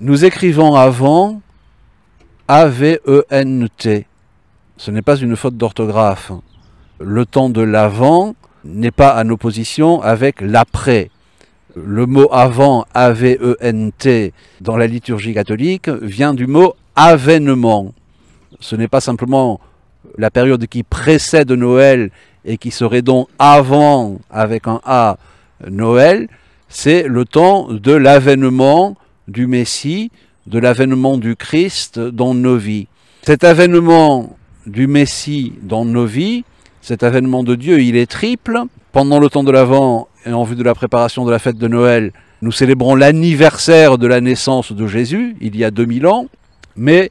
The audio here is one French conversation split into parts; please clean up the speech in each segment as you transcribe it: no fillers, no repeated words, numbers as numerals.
Nous écrivons avant A-V-E-N-T. Ce n'est pas une faute d'orthographe. Le temps de l'avant n'est pas en opposition avec l'après. Le mot avant, A-V-E-N-T, dans la liturgie catholique, vient du mot avènement. Ce n'est pas simplement la période qui précède Noël et qui serait donc avant, avec un A, Noël, c'est le temps de l'avènement du Messie, de l'avènement du Christ dans nos vies. Cet avènement du Messie dans nos vies, cet avènement de Dieu, il est triple. Pendant le temps de l'Avent et en vue de la préparation de la fête de Noël, nous célébrons l'anniversaire de la naissance de Jésus, il y a 2000 ans, mais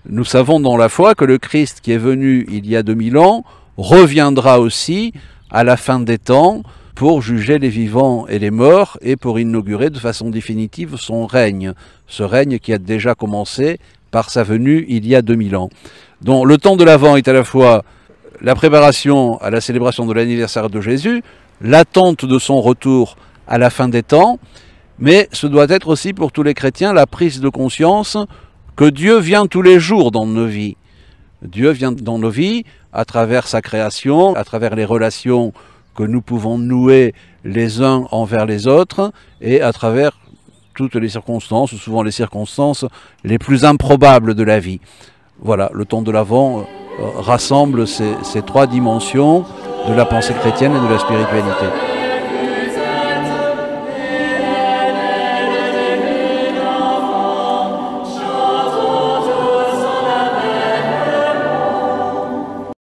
nous savons dans la foi que le Christ qui est venu il y a 2000 ans reviendra aussi à la fin des temps pour juger les vivants et les morts et pour inaugurer de façon définitive son règne, ce règne qui a déjà commencé par sa venue il y a 2000 ans. Donc le temps de l'Avent est à la fois la préparation à la célébration de l'anniversaire de Jésus, l'attente de son retour à la fin des temps, mais ce doit être aussi pour tous les chrétiens la prise de conscience que Dieu vient tous les jours dans nos vies. Dieu vient dans nos vies à travers sa création, à travers les relations que nous pouvons nouer les uns envers les autres et à travers toutes les circonstances, souvent les circonstances les plus improbables de la vie. Voilà, le temps de l'Avent rassemble ces trois dimensions de la pensée chrétienne et de la spiritualité.